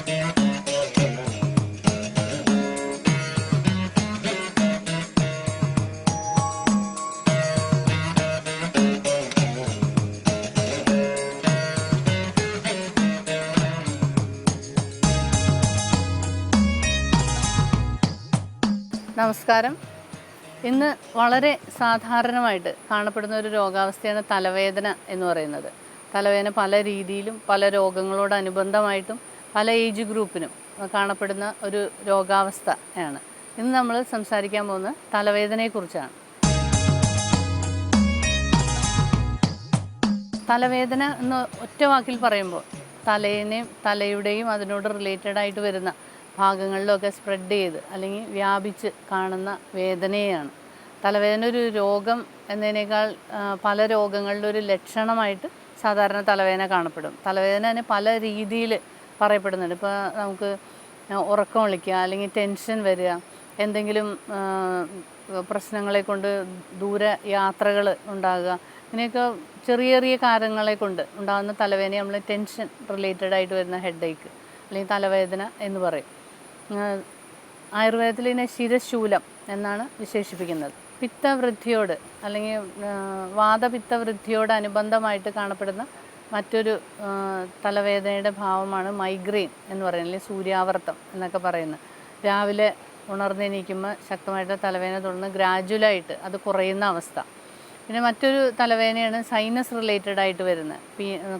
നമസ്കാരം. ഇന്ന് വളരെ സാധാരണമായിട്ട് കാണപ്പെടുന്ന ഒരു രോഗാവസ്ഥയാണ് തലവേദന എന്ന് പറയുന്നത്. തലവേദന പല രീതിയിലും പല രോഗങ്ങളോടനുബന്ധമായിട്ടും പല ഏജ് ഗ്രൂപ്പിനും കാണപ്പെടുന്ന ഒരു രോഗാവസ്ഥയാണ്. ഇന്ന് നമ്മൾ സംസാരിക്കാൻ പോകുന്നത് തലവേദനയെക്കുറിച്ചാണ്. തലവേദന എന്ന് ഒറ്റ വാക്കിൽ പറയുമ്പോൾ തലയുടെയും അതിനോട് റിലേറ്റഡ് ആയിട്ട് വരുന്ന ഭാഗങ്ങളിലൊക്കെ സ്പ്രെഡ് ചെയ്ത് അല്ലെങ്കിൽ വ്യാപിച്ച് കാണുന്ന വേദനയാണ്. തലവേദന ഒരു രോഗം എന്നതിനേക്കാൾ പല രോഗങ്ങളുടെ ഒരു ലക്ഷണമായിട്ട് സാധാരണ തലവേദന കാണപ്പെടും. തലവേദന തന്നെ പല രീതിയിൽ പറയപ്പെടുന്നുണ്ട്. ഇപ്പോൾ നമുക്ക് ഉറക്കം ഒളിക്കുക, അല്ലെങ്കിൽ ടെൻഷൻ വരിക, എന്തെങ്കിലും പ്രശ്നങ്ങളെ കൊണ്ട് ദൂര യാത്രകൾ ഉണ്ടാകുക, ഇങ്ങനെയൊക്കെ ചെറിയ ചെറിയ കാര്യങ്ങളെ കൊണ്ട് ഉണ്ടാകുന്ന തലവേദന നമ്മൾ ടെൻഷൻ റിലേറ്റഡ് ആയിട്ട് വരുന്ന ഹെഡ് ഏക്ക് അല്ലെങ്കിൽ തലവേദന എന്ന് പറയും. ആയുർവേദത്തിൽ ഇതിനെ ശിരശൂലം എന്നാണ് വിശേഷിപ്പിക്കുന്നത്. പിത്തവൃദ്ധിയോട് അല്ലെങ്കിൽ വാതപിത്തവൃദ്ധിയോടനുബന്ധമായിട്ട് കാണപ്പെടുന്ന മറ്റൊരു തലവേദനയുടെ ഭാവമാണ് മൈഗ്രെയിൻ എന്ന് പറയുന്നത്, അല്ലെങ്കിൽ സൂര്യാവർത്തം എന്നൊക്കെ പറയുന്നത്. രാവിലെ ഉണർന്നെണീക്കുമ്പോൾ ശക്തമായിട്ട് തലവേദന തുടർന്ന് ഗ്രാജുവലായിട്ട് അത് കുറയുന്ന അവസ്ഥ. പിന്നെ മറ്റൊരു തലവേദനയാണ് സൈനസ് റിലേറ്റഡ് ആയിട്ട് വരുന്നത്.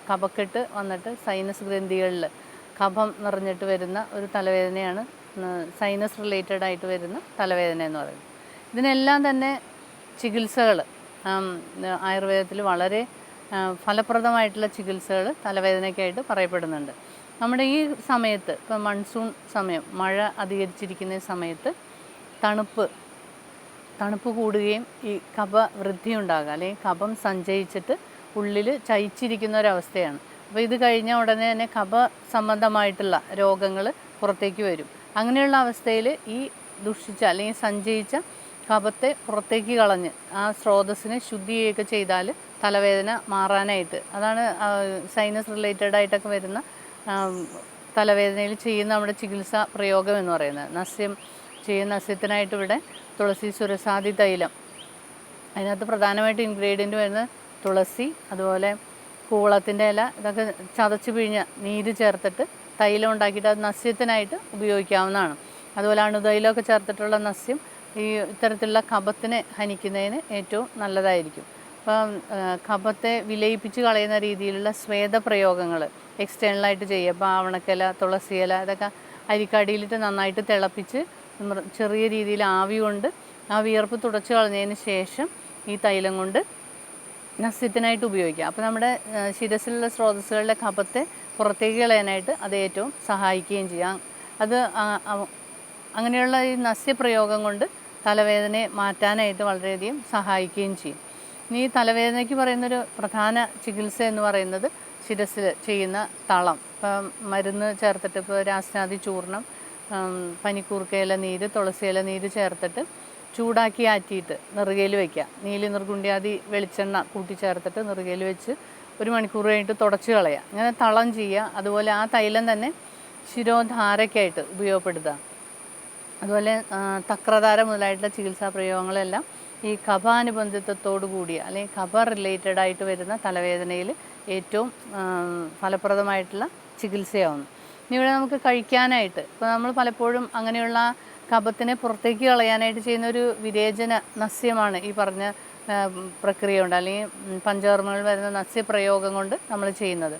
കഫക്കെട്ട് വന്നിട്ട് സൈനസ് ഗ്രന്ഥികളിൽ കഫം നിറഞ്ഞിട്ട് വരുന്ന ഒരു തലവേദനയാണ് സൈനസ് റിലേറ്റഡ് ആയിട്ട് വരുന്ന തലവേദന എന്ന് പറയുന്നത്. ഇതിനെല്ലാം തന്നെ ചികിത്സകൾ ആയുർവേദത്തിൽ വളരെ ഫലപ്രദമായിട്ടുള്ള ചികിത്സകൾ തലവേദനയ്ക്കായിട്ട് പറയപ്പെടുന്നുണ്ട്. നമ്മുടെ ഈ സമയത്ത്, ഇപ്പോൾ മൺസൂൺ സമയം, മഴ അധികരിച്ചിരിക്കുന്ന സമയത്ത് തണുപ്പ് കൂടുകയും ഈ കഫവൃദ്ധി ഉണ്ടാകുക, അല്ലെങ്കിൽ കഫം സഞ്ചയിച്ചിട്ട് ഉള്ളിൽ ചയിച്ചിരിക്കുന്ന ഒരവസ്ഥയാണ്. അപ്പോൾ ഇത് കഴിഞ്ഞ ഉടനെ തന്നെ കഫ സംബന്ധമായിട്ടുള്ള രോഗങ്ങൾ പുറത്തേക്ക് വരും. അങ്ങനെയുള്ള അവസ്ഥയിൽ ഈ ദുഷിച്ച അല്ലെങ്കിൽ സഞ്ചയിച്ച കഫത്തെ പുറത്തേക്ക് കളഞ്ഞ് ആ സ്രോതസ്സിനെ ശുദ്ധിയൊക്കെ ചെയ്താൽ തലവേദന മാറാനായിട്ട്, അതാണ് സൈനസ് റിലേറ്റഡ് ആയിട്ടൊക്കെ വരുന്ന തലവേദനയിൽ ചെയ്യുന്ന നമ്മുടെ ചികിത്സാ പ്രയോഗം എന്ന് പറയുന്നത്. നസ്യത്തിനായിട്ട് ഇവിടെ തുളസി സുരസാദി തൈലം, അതിനകത്ത് പ്രധാനമായിട്ട് ഇൻഗ്രീഡിയൻറ്റ് വരുന്നത് തുളസി, അതുപോലെ കൂവളത്തിൻ്റെ ഇല, ഇതൊക്കെ ചതച്ച് പിഴിഞ്ഞ നീര് ചേർത്തിട്ട് തൈലം ഉണ്ടാക്കിയിട്ട് അത് നസ്യത്തിനായിട്ട് ഉപയോഗിക്കാവുന്നതാണ്. അതുപോലെ അണുതൈലമൊക്കെ ചേർത്തിട്ടുള്ള നസ്യം ഈ ഇത്തരത്തിലുള്ള കഫത്തിനെ ഹനിക്കുന്നതിന് ഏറ്റവും നല്ലതായിരിക്കും. അപ്പം കഫത്തെ വിലയിപ്പിച്ച് കളയുന്ന രീതിയിലുള്ള സ്വേദപ്രയോഗങ്ങൾ എക്സ്റ്റേണലായിട്ട് ചെയ്യുക. അപ്പോൾ ആവണക്കില, തുളസിയില, ഇതൊക്കെ അരിക്കടിയിലിട്ട് നന്നായിട്ട് തിളപ്പിച്ച് ചെറിയ രീതിയിൽ ആവി കൊണ്ട് ആ വിയർപ്പ് തുടച്ച് കളഞ്ഞതിന് ശേഷം ഈ തൈലം കൊണ്ട് നസ്യത്തിനായിട്ട് ഉപയോഗിക്കുക. അപ്പോൾ നമ്മുടെ ശിരസിലുള്ള സ്രോതസ്സുകളുടെ കഫത്തെ പുറത്തേക്ക് കളയാനായിട്ട് അത് ഏറ്റവും സഹായിക്കുകയും ചെയ്യാം. അത് അങ്ങനെയുള്ള ഈ നസ്യപ്രയോഗം കൊണ്ട് തലവേദനയെ മാറ്റാനായിട്ട് വളരെയധികം സഹായിക്കുകയും ചെയ്യും. ഇനി ഈ തലവേദനയ്ക്ക് പറയുന്നൊരു പ്രധാന ചികിത്സ എന്ന് പറയുന്നത് ശിരസിൽ ചെയ്യുന്ന തളം. ഇപ്പം മരുന്ന് ചേർത്തിട്ട്, ഇപ്പോൾ രാസ്നാദി ചൂർണം, പനിക്കൂർക്കയില നീര്, തുളസിയില നീര് ചേർത്തിട്ട് ചൂടാക്കി ആറ്റിയിട്ട് നെറുകയിൽ വയ്ക്കുക. നീലി നിർഗുണ്ഡ്യാദി വെളിച്ചെണ്ണ കൂട്ടിച്ചേർത്തിട്ട് നെറുകയിൽ വെച്ച് 1 മണിക്കൂർ കഴിഞ്ഞിട്ട് തുടച്ച് കളയുക. അങ്ങനെ തളം ചെയ്യുക. അതുപോലെ ആ തൈലം തന്നെ ശിരോധാരയ്ക്കായിട്ട് ഉപയോഗപ്പെടുത്തുക. അതുപോലെ തക്രധാര മുതലായിട്ടുള്ള ചികിത്സാ പ്രയോഗങ്ങളെല്ലാം ഈ കഫാനുബന്ധിത്വത്തോടു കൂടിയ അല്ലെങ്കിൽ കഫ റിലേറ്റഡ് ആയിട്ട് വരുന്ന തലവേദനയിൽ ഏറ്റവും ഫലപ്രദമായിട്ടുള്ള ചികിത്സയാവുന്നു. ഇനി ഇവിടെ നമുക്ക് കഴിക്കാനായിട്ട്, ഇപ്പോൾ നമ്മൾ പലപ്പോഴും അങ്ങനെയുള്ള കഫത്തിനെ പുറത്തേക്ക് കളയാനായിട്ട് ചെയ്യുന്ന ഒരു വിരേചന നസ്യമാണ് ഈ പറഞ്ഞ പ്രക്രിയ ഉണ്ട്, അല്ലെങ്കിൽ പഞ്ചകർമ്മങ്ങൾ വരുന്ന നസ്യപ്രയോഗം കൊണ്ട് നമ്മൾ ചെയ്യുന്നത്.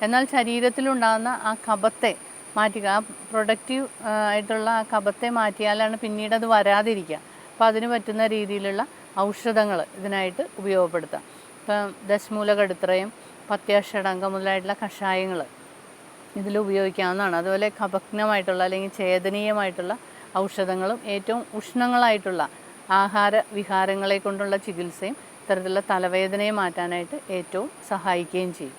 എന്നാൽ ശരീരത്തിലുണ്ടാകുന്ന ആ കഫത്തെ മാറ്റുക, ആ പ്രൊഡക്റ്റീവ് ആയിട്ടുള്ള ആ കഫത്തെ മാറ്റിയാലാണ് പിന്നീട് അത് വരാതിരിക്കുക. അപ്പോൾ അതിന് പറ്റുന്ന രീതിയിലുള്ള ഔഷധങ്ങൾ ഇതിനായിട്ട് ഉപയോഗപ്പെടുത്താം. ഇപ്പം ദശമൂലകടുത്രയം, പത്യാഷടങ്കം മുതലായിട്ടുള്ള കഷായങ്ങൾ ഇതിൽ ഉപയോഗിക്കാവുന്നതാണ്. അതുപോലെ കഫഗ്നമായിട്ടുള്ള അല്ലെങ്കിൽ ഛേദനീയമായിട്ടുള്ള ഔഷധങ്ങളും ഏറ്റവും ഉഷ്ണങ്ങളായിട്ടുള്ള ആഹാര വിഹാരങ്ങളെ കൊണ്ടുള്ള ചികിത്സയും ഇത്തരത്തിലുള്ള തലവേദനയെ മാറ്റാനായിട്ട് ഏറ്റവും സഹായിക്കുകയും ചെയ്യും.